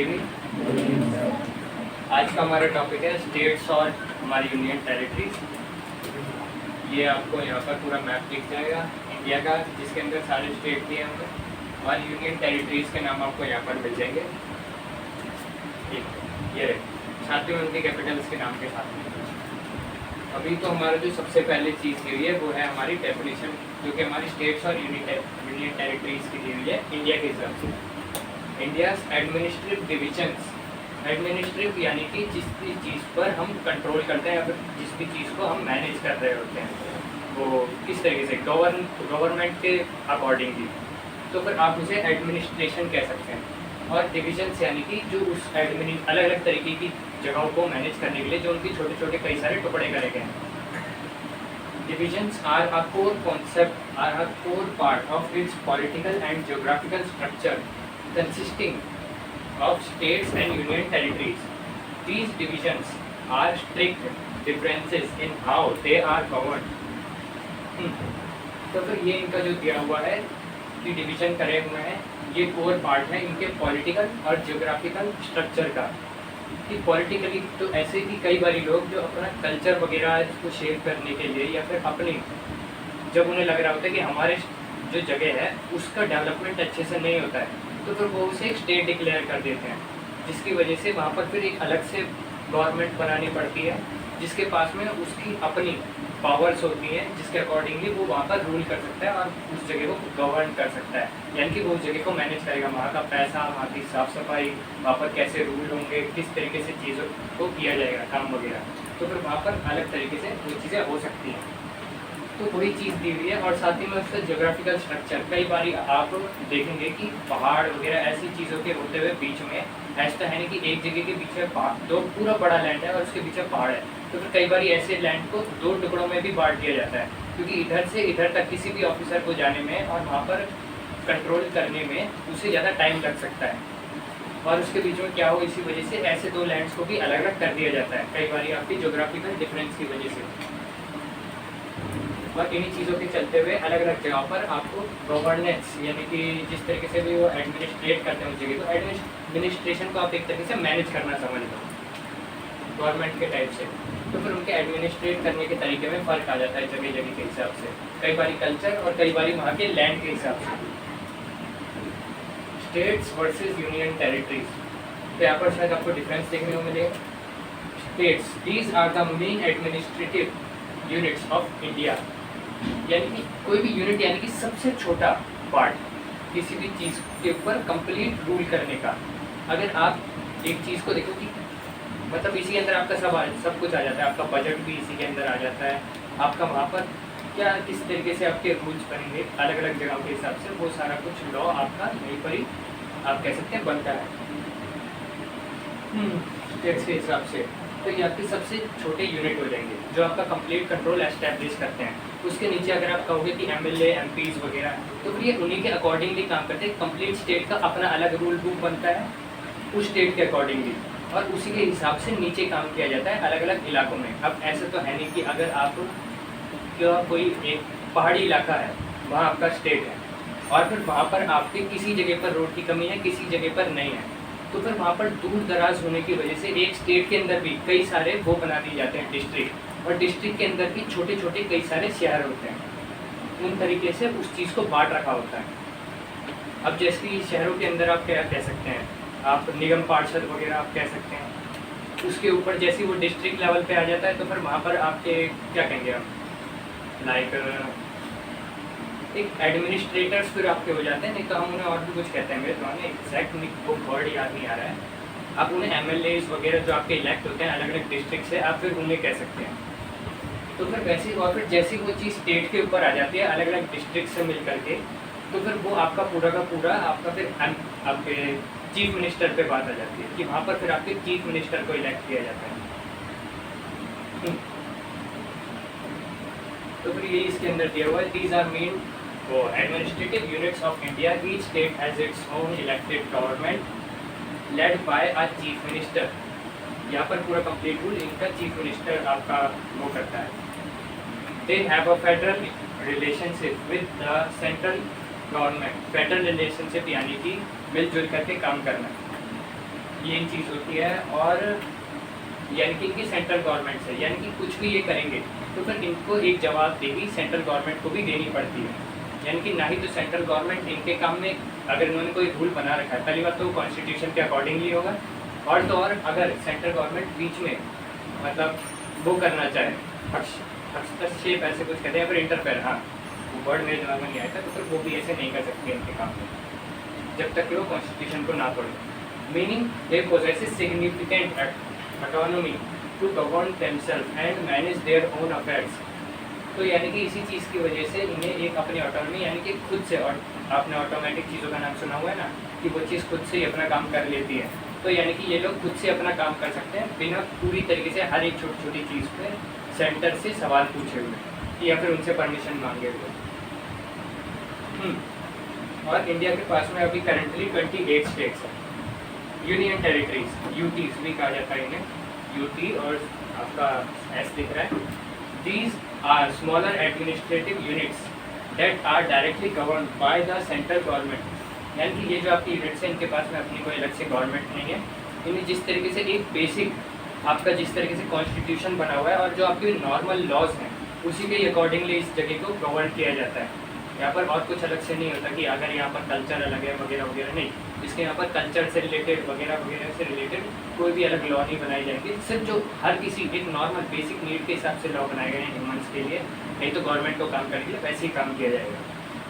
Evening. आज का हमारा टॉपिक है स्टेट्स और हमारी यूनियन टेरिटरीज। ये आपको यहाँ पर पूरा मैप दिख जाएगा इंडिया का, जिसके अंदर सारे स्टेट दिए होंगे और यूनियन टेरिटरीज के नाम आपको यहाँ पर मिल जाएंगे। ये साथ में उनके कैपिटल्स के नाम के साथ में। अभी तो हमारा जो सबसे पहले चीज़ दी हुई है वो है हमारी डेफिनेशन, जो कि हमारी स्टेट्स और यूनियन टेरिटरीज की दी हुई है इंडिया के हिसाब से। इंडियाज एडमिनिस्ट्रेटिव डिविजन्स, एडमिनिस्ट्रेटिव यानी कि जिस भी चीज़ पर हम कंट्रोल करते हैं या फिर जिस भी चीज़ को हम मैनेज कर रहे होते हैं वो किस तरीके से गवर्नमेंट के अकॉर्डिंगली, तो फिर आप उसे एडमिनिस्ट्रेशन कह सकते हैं। और डिविजन्स यानी कि जो उस अलग अलग तरीके की जगहों को मैनेज करने के लिए जो उनके छोटे छोटे कई सारे टुकड़े करे गए हैं। Divisions are a core concept, are a core part of its political and geographical structure, consisting of states and union territories. These divisions are strict differences in how they are governed. तो फिर ये इनका जो दिया हुआ है कि division करे हुए हैं, ये कोर पार्ट है इनके पॉलिटिकल और जियोग्राफिकल स्ट्रक्चर का। कि पॉलिटिकली तो ऐसे कि कई बार लोग जो अपना कल्चर वगैरह इसको शेप करने के लिए या फिर अपनी जब उन्हें लग रहा होता है कि हमारे जो जगह है उसका डेवलपमेंट अच्छे से नहीं होता है, तो फिर वो उसे एक स्टेट डिक्लेयर कर देते हैं, जिसकी वजह से वहाँ पर फिर एक अलग से गवर्नमेंट बनानी पड़ती है जिसके पास में उसकी अपनी पावर्स होती हैं, जिसके अकॉर्डिंगली वो वहाँ पर रूल कर सकता है और उस जगह को गवर्न कर सकता है। यानी कि वो उस जगह को मैनेज करेगा, वहाँ का पैसा, वहाँ की साफ़ सफाई, वहाँ पर कैसे रूल होंगे, किस तरीके से चीज़ों को किया जाएगा काम वगैरह, तो फिर वहाँ पर अलग तरीके से वो चीज़ें हो सकती हैं। तो वही चीज़ दी हुई है। और साथ ही में उसका जोग्राफिकल स्ट्रक्चर, कई बार आप देखेंगे कि पहाड़ वगैरह ऐसी चीज़ों के होते हुए बीच में ऐसा है नहीं कि एक जगह के बीच में दो पूरा बड़ा लैंड है और उसके पीछे पहाड़ है, तो फिर कई बार ऐसे लैंड को दो टुकड़ों में भी बांट दिया जाता है, क्योंकि इधर से इधर तक किसी भी ऑफिसर को जाने में और वहाँ पर कंट्रोल करने में उसे ज़्यादा टाइम लग सकता है और उसके बीच में क्या हो, इसी वजह से ऐसे दो लैंड्स को भी अलग अलग कर दिया जाता है, कई बार आपकी जोग्राफिकल डिफरेंस की वजह से। और इन्हीं चीज़ों के चलते हुए अलग अलग जगह पर आपको गवर्नेंस यानी कि जिस तरीके से भी वो एडमिनिस्ट्रेट करते हैं उस जगह को, एडमिनिस्ट्रेशन को आप एक तरीके से मैनेज करना समझ लो गवर्नमेंट के टाइप से, तो फिर उनके एडमिनिस्ट्रेट करने के तरीके में फ़र्क आ जाता है जगह जगह के हिसाब से, कई बारी कल्चर और कई बारी वहाँ के लैंड के हिसाब से। स्टेट्स वर्सेस यूनियन टेरिटरीज, तो यहाँ पर शायद आपको डिफरेंस देखने को मिलेगा। States, these are the main administrative units of India, यानी कि कोई भी यूनिट यानी कि सबसे छोटा पार्ट किसी भी चीज़ के ऊपर कंप्लीट रूल करने का। अगर आप एक चीज़ को देखो कि मतलब इसी के अंदर आपका सब कुछ आ जाता है, आपका बजट भी इसी के अंदर आ जाता है, आपका वहाँ पर क्या किस तरीके से आपके रूल्स बनेंगे अलग अलग जगहों के हिसाब से, वो सारा कुछ लॉ आपका यहीं पर ही आप कह सकते हैं बनता है स्टेट्स के हिसाब से। तो ये आपके सबसे छोटे यूनिट हो जाएंगे जो आपका कंप्लीट कंट्रोल एस्टैब्लिश करते हैं। उसके नीचे अगर आप कहोगे कि एमएलए एमपीज वगैरह, तो फिर ये उन्हीं के अकॉर्डिंगली काम करते हैं। कंप्लीट स्टेट का अपना अलग रूल बुक बनता है उस स्टेट के अकॉर्डिंगली और उसी के हिसाब से नीचे काम किया जाता है अलग अलग इलाकों में। अब ऐसा तो है नहीं कि अगर आप क्या कोई एक पहाड़ी इलाका है वहाँ आपका स्टेट है और फिर वहाँ पर आपके किसी जगह पर रोड की कमी है, किसी जगह पर नहीं है, तो फिर वहाँ पर दूर दराज होने की वजह से एक स्टेट के अंदर भी कई सारे वो बना दिए जाते हैं डिस्ट्रिक्ट, और डिस्ट्रिक्ट के अंदर भी छोटे छोटे कई सारे शहर होते हैं। उन तरीके से उस चीज़ को बांट रखा होता है। अब जैसे कि शहरों के अंदर आप क्या कह सकते हैं, आप निगम पार्षद वगैरह आप कह सकते हैं, उसके ऊपर जैसे वो डिस्ट्रिक्ट लेवल पे आ जाता है तो फिर वहाँ पर आपके क्या कहेंगे आप लाइक एक एडमिनिस्ट्रेटर्स फिर आपके हो जाते हैं, नहीं तो हम उन्हें और भी कुछ कहते हैं, मेरे दिमाग में एग्जैक्ट वो वर्ड याद नहीं आ रहा है। आप उन्हें एमएलएज वगैरह जो आपके इलेक्ट होते हैं अलग अलग डिस्ट्रिक्ट से, आप फिर उन्हें कह सकते हैं। तो फिर वैसे और फिर जैसी वो चीज़ स्टेट के ऊपर आ जाती है अलग अलग डिस्ट्रिक्ट से मिल करके, तो फिर वो आपका पूरा का पूरा आपका फिर आपके चीफ मिनिस्टर पे बात आ जाती है कि वहाँ पर फिर आपके चीफ मिनिस्टर को इलेक्ट किया जाता है। तो फिर ये इसके अंदर दिया हुआ है, these are main administrative units of India, each state has its own elected government led by a chief minister. यहाँ पर पूरा कंप्लीट रूल इनका चीफ मिनिस्टर आपका वो करता है। They have a federal relationship with the central government, federal relationship यानी कि मिलजुल करके काम करना। ये चीज़ होती है। और यानी कि इनकी सेंट्रल गवर्नमेंट से, यानी कि कुछ भी ये करेंगे तो फिर इनको एक जवाबदेही सेंट्रल गवर्नमेंट को भी देनी पड़ती है। यानी कि ना ही तो सेंट्रल गवर्नमेंट इनके काम में, अगर इन्होंने कोई रूल बना रखा है, पहली बात तो वो कॉन्स्टिट्यूशन के अकॉर्डिंगली होगा, और तो और अगर सेंट्रल गवर्नमेंट बीच में मतलब वो करना चाहे, हस्तक्षेप ऐसे कुछ कहते हैं, फिर इंटरफेयर, हाँ वो वर्ड मेरे दिमाग में नहीं आया था, तो फिर वो भी ऐसे नहीं कर सकते इनके काम में जब तक कि वो कॉन्स्टिट्यूशन को ना पढ़े। Meaning they possess significant autonomy to govern themselves and manage their own affairs। तो यानी कि इसी चीज़ की वजह से इन्हें एक अपनी ऑटोनॉमी, यानी कि खुद से, और आपने ऑटोमेटिक चीज़ों का नाम सुना हुआ है ना, कि वो चीज़ खुद से ही अपना काम कर लेती है। तो यानी कि ये लोग खुद से अपना काम कर सकते हैं बिना पूरी तरीके से हर एक छोटी छोटी चीज़ पे सेंटर से सवाल पूछे हुए या फिर उनसे परमिशन मांगे हुए। और इंडिया के पास में अभी करंटली 28 स्टेट्स हैं, यूनियन टेरिटरीज, यूटीज भी कहा जाता है इन्हें, यूटी और आपका एस दिख रहा है। These are smaller administrative units that are directly govern by the central government. यानी कि ये जो आपकी यूनिट्स हैं, इनके पास में अपनी कोई अलग से गवर्नमेंट नहीं है। इन्हें जिस तरीके से एक बेसिक आपका जिस तरीके से कॉन्स्टिट्यूशन बना हुआ है और जो आपके नॉर्मल लॉज हैं उसी के अकॉर्डिंगली इस जगह को गवर्न किया जाता है। यहाँ पर और कुछ अलग से नहीं होता कि अगर यहाँ पर कल्चर अलग है वगैरह वगैरह, नहीं, इसके यहाँ पर कल्चर से रिलेटेड वगैरह वगैरह से रिलेटेड कोई भी अलग लॉ नहीं बनाई जाएगी। सिर्फ जो हर किसी एक नॉर्मल बेसिक नीड के हिसाब से लॉ बनाए गए हैं ह्यूमन्स के लिए, नहीं तो गवर्नमेंट को काम करने के लिए वैसे ही काम किया जाएगा,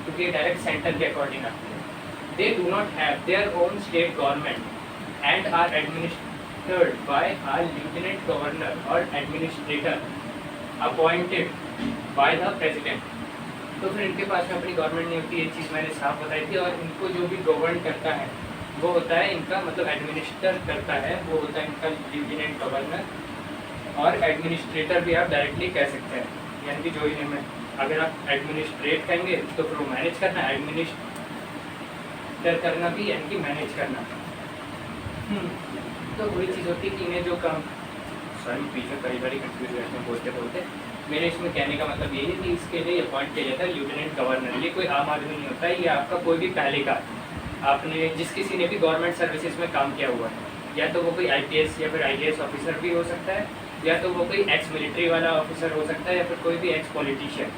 क्योंकि ये डायरेक्ट सेंटर के अकॉर्डिंग आती है। They do not have their own state government and are administered by a lieutenant governor और administrator appointed by the president. तो फिर इनके पास में अपनी गवर्नमेंट नहीं होती, ये चीज़ मैंने साफ बताई थी। और इनको जो भी गवर्न करता है वो होता है इनका, मतलब एडमिनिस्टर करता है वो होता है इनका लेफ्टिनेंट गवर्नर, और एडमिनिस्ट्रेटर भी आप डायरेक्टली कह सकते हैं। यानी कि जो इन्हें में अगर आप एडमिनिस्ट्रेट कहेंगे तो फिर वो मैनेज करना, एडमिनिस्टर करना भी यानी कि मैनेज करना। तो वही चीज़ होती है कि इन्हें जो काम, सॉरी पीछे कई बार कंफ्यूज रहते हैं बोलते बोलते, मेरे इसमें कहने का मतलब ये है कि इसके लिए अपॉइंट किया जाता है लेफ्टिनेंट गवर्नर। ये कोई आम आदमी नहीं होता है, ये आपका कोई भी पहले का आपने जिस किसी ने भी गवर्नमेंट सर्विसेज में काम किया हुआ है, या तो वो कोई आईपीएस या फिर आईएएस ऑफिसर भी हो सकता है, या तो वो कोई एक्स मिलिट्री वाला ऑफिसर हो सकता है, या फिर कोई भी एक्स पॉलिटिशियन,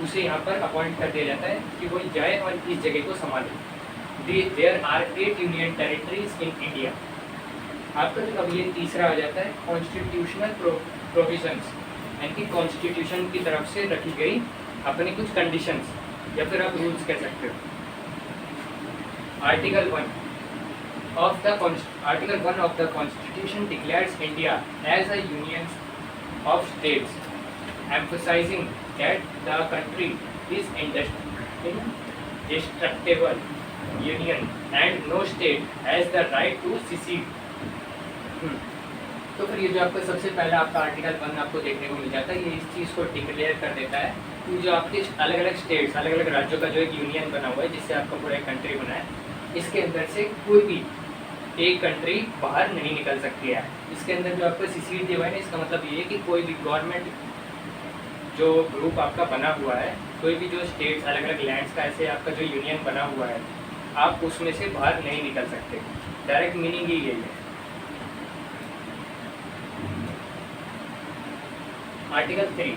उसे यहाँ पर अपॉइंट कर दिया जाता है कि वो जाए और इस जगह को संभाले। There are 8 union territories in India. आपका अब ये तीसरा आ जाता है कॉन्स्टिट्यूशनल प्रोविजंस, यानी कि कॉन्स्टिट्यूशन की तरफ से रखी गई अपनी कुछ कंडीशंस या फिर आप रूल्स कह सकते हो। Article 1 of the constitution declares India as a union of states, emphasizing that the country is indestructible union and no state has the right to secede। तो फिर ये जो आपका सबसे पहला आपका आर्टिकल 1 आपको देखने को मिल जाता है, ये इस चीज़ को डिक्लेयर कर देता है कि जो आपके अलग अलग स्टेट्स, अलग अलग राज्यों का जो एक यूनियन बना हुआ है जिससे आपका पूरा एक कंट्री बना है, इसके अंदर से कोई भी एक कंट्री बाहर नहीं निकल सकती है। इसके अंदर जो आपका secede दिया हुआ है, इसका मतलब ये है कि कोई भी गवर्नमेंट जो ग्रुप आपका बना हुआ है, कोई भी जो स्टेट्स अलग अलग लैंड्स का ऐसे आपका जो यूनियन बना हुआ है, आप उसमें से बाहर नहीं निकल सकते। डायरेक्ट मीनिंग ही यही है। Article 3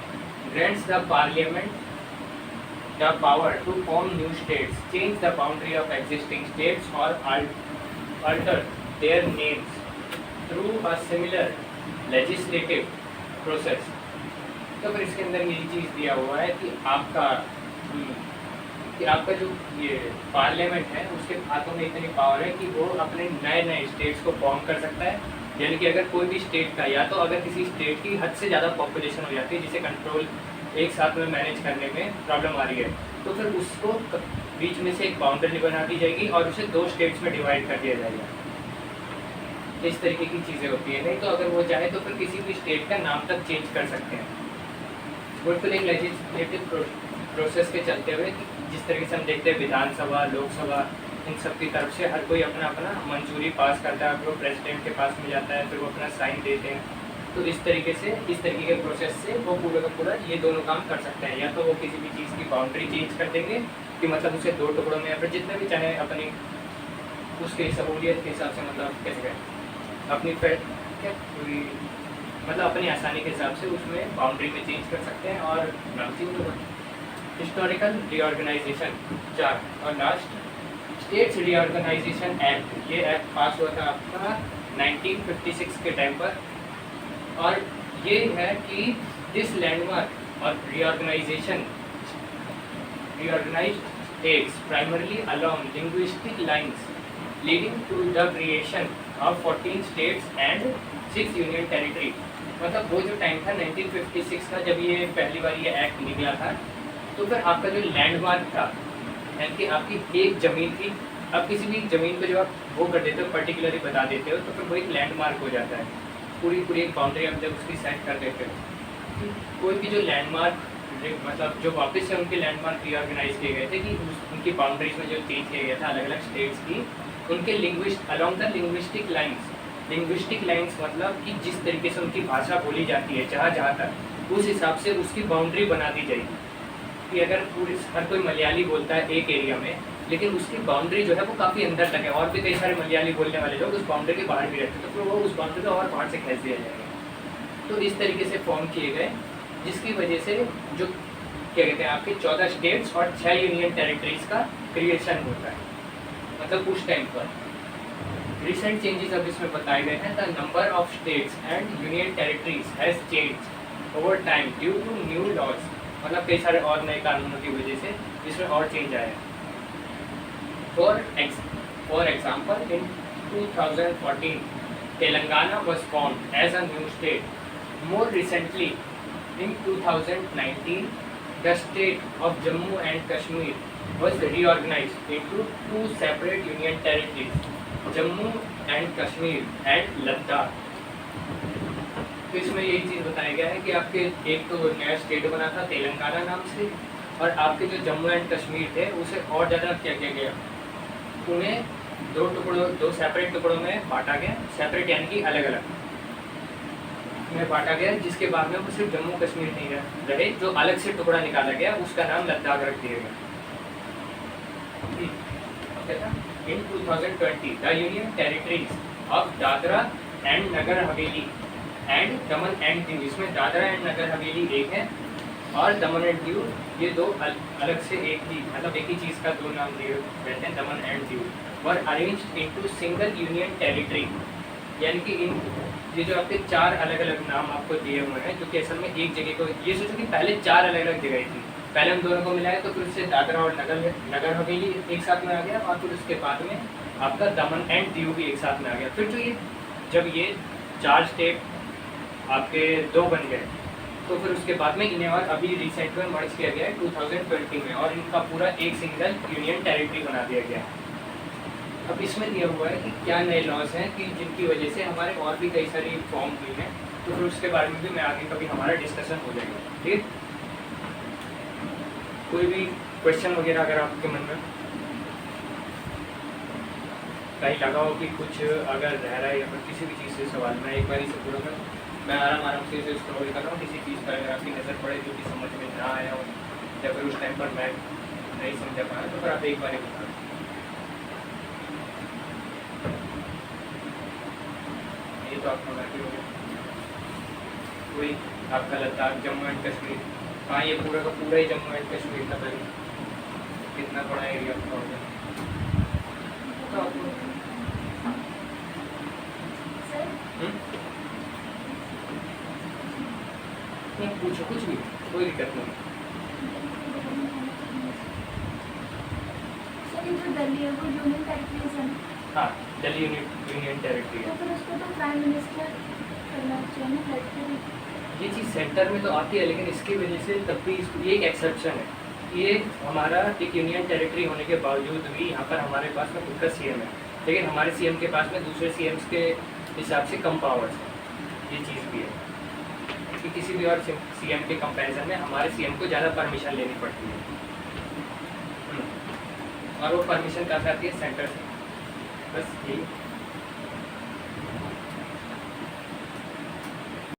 grants the Parliament the power to form new states, change the boundary of existing states or alter their names through a similar legislative process। तो फिर इसके अंदर यही चीज़ दिया हुआ है कि आपका जो ये पार्लियामेंट है उसके हाथों में इतनी पावर है कि वो अपने नए नए स्टेट्स को फॉर्म कर सकता है। यानी कि अगर कोई भी स्टेट का, या तो अगर किसी स्टेट की हद से ज़्यादा पॉपुलेशन हो जाती है जिसे कंट्रोल एक साथ में मैनेज करने में प्रॉब्लम आ रही है, तो फिर उसको बीच में से एक बाउंड्री बना दी जाएगी और उसे 2 स्टेट्स में डिवाइड कर दिया जाएगा। इस तरीके की चीज़ें होती है। नहीं तो अगर वो चाहे तो फिर किसी भी स्टेट का नाम तक चेंज कर सकते हैं। बिल्कुल एक लेजिस्लेटिव प्रोसेस के चलते हुए जिस तरीके से हम देखते हैं विधानसभा, लोकसभा, इन सब की तरफ से हर कोई अपना अपना मंजूरी पास करता है, फिर वो प्रेसिडेंट के पास में जाता है, फिर वो अपना साइन देते हैं। तो इस तरीके के प्रोसेस से वो पूरा का पूरा ये दोनों काम कर सकते हैं। या तो वो किसी भी चीज़ की बाउंड्री चेंज कर देंगे कि मतलब उसे 2 टुकड़ों में या फिर जितने भी चाहे अपनी उसके सहूलियत के हिसाब से मतलब कैसे कहें अपनी क्या पूरी मतलब अपनी आसानी के हिसाब से उसमें बाउंड्री में चेंज कर सकते हैं। और हिस्टोरिकल रीऑर्गेनाइजेशन 4 और लास्ट स्टेट्स रीऑर्गेनाइजेशन एक्ट। ये एक्ट पास हुआ था आपका 1956 के टाइम पर, और ये है कि दिस लैंडमार्क और reorganisation reorganized states primarily along linguistic lines leading to the creation of 14 states and 6 union territory। मतलब वो जो टाइम था 1956 का, जब ये पहली बार ये एक्ट निकला था, तो फिर आपका जो लैंडमार्क था, यानी कि आपकी एक ज़मीन थी, अब किसी भी ज़मीन को जब आप वो कर देते हो, पर्टिकुलरली बता देते हो, तो फिर वो एक लैंडमार्क हो जाता है। पूरी एक बाउंड्री आप जब उसकी सेट कर देते हो, कोई भी जो लैंडमार्क मतलब जो वापस से उनके लैंडमार्क रीऑर्गेनाइज किए गए थे कि उनकी बाउंड्रीज में जो चेंज किया गया था अलग अलग स्टेट्स की, उनके linguist along the linguistic lines मतलब कि जिस तरीके से उनकी भाषा बोली जाती है जहाँ तक, उस हिसाब से उसकी बाउंड्री बना दी जाएगी कि अगर पूरे हर कोई मलयाली बोलता है एक एरिया में, लेकिन उसकी बाउंड्री जो है वो काफ़ी अंदर तक है, और भी कई सारे मलयाली बोलने वाले लोग उस बाउंड्री के बाहर भी रहते हैं, तो फिर वो उस बाउंड्री को और बाहर से खींच दिया जाएगा। तो इस तरीके से फॉर्म किए गए, जिसकी वजह से जो क्या कहते हैं आपके 14 स्टेट्स और 6 यूनियन टेरिटरीज का क्रिएशन होता है, मतलब उस टाइम पर। रिसेंट चेंजेस अब इसमें बताए गए हैं। The number of states and union territories has change over time due to new laws, मतलब कई सारे और नए कानूनों की वजह से इसमें और चेंज आया। For example in 2014 Telangana was formed as a new state. More recently in 2019 the state of Jammu and Kashmir was reorganized into 2 separate union territories, Jammu and Kashmir and Ladakh। तो इसमें यही चीज़ बताया गया है कि आपके एक तो नया स्टेट बना था तेलंगाना नाम से, और आपके जो जम्मू एंड कश्मीर थे उसे और ज़्यादा क्या किया गया, उन्हें 2 सेपरेट टुकड़ों में बांटा गया, सेपरेट यानी कि अलग अलग में बांटा गया, जिसके बाद में वो सिर्फ जम्मू कश्मीर नहीं रहे, जो अलग से टुकड़ा निकाला गया उसका नाम लद्दाख रख दिया गया। In 2020 the union territories of Dadra and Nagar Haveli and Daman and Diu, इसमें दादरा एंड नगर हवेली एक है और दमन एंड दीव ये दो अलग से एक ही मतलब एक ही चीज़ का दो नाम दिए रहते हैं, दमन and Diu, were arranged into single union territory. यानी कि इन ये जो आपके 4 अलग अलग नाम आपको दिए हुए हैं, जो कि असल में एक जगह को, ये सोचो कि पहले 4 अलग अलग जगह थी, पहले हम दोनों को मिलाया तो फिर उससे दादरा और नगर हवेली एक साथ में आ गया, और फिर उसके बाद में आपका दमन एंड दीव भी एक साथ में आ गया। फिर जो ये जब ये 4 स्टेट आपके 2 बन गए, तो फिर उसके बाद में इन्हें और अभी रिसेंट में मर्ज किया गया है 2020 में, और इनका पूरा एक सिंगल यूनियन टेरिटरी बना दिया गया है। अब इसमें दिया हुआ है कि क्या नए लॉज हैं कि जिनकी वजह से हमारे और भी कई सारी फॉर्म हुई हैं, तो फिर उसके बारे में भी मैं आगे कभी हमारा डिस्कशन हो जाएगा। ठीक, कोई भी क्वेश्चन वगैरह अगर आपके मन में कहीं लगा हो कि कुछ अगर रह रहा है या फिर किसी भी चीज़ से सवाल, मैं एक बार इसे पूरा कर, मैं आराम से इसे स्क्रॉल कर रहा हूँ, किसी चीज़ पर अगर आपकी नज़र पड़े जो कि समझ में ना आया हो या फिर उस टाइम पर मैं नहीं समझा पाया, तो फिर आप एक बार बता। ये तो आपका बाकी हो गया, कोई आपका लद्दाख जम्मू एंड कश्मीर, हाँ ये पूरा का पूरा ही जम्मू एंड कश्मीर का पहले कितना बड़ा एरिया आपका होगा। पूछो कुछ भी, कोई दिक्कत नहीं। हाँ, दिल्ली यूनियन टेरिटरी है। ये चीज़ सेंटर में तो आती है, लेकिन इसकी वजह से तब भी ये एक एक्सेप्शन है। ये हमारा एक यूनियन टेरिटरी होने के बावजूद भी यहाँ पर हमारे पास में खुद का सीएम है, लेकिन हमारे सीएम के पास में दूसरे सीएम्स के हिसाब से कम पावर्स है। ये चीज़ भी है कि किसी भी और सीएम के कंपैरिजन में हमारे सीएम को ज़्यादा परमिशन लेनी पड़ती है, और वो परमिशन कहाँ से आती है, सेंटर से। बस यही।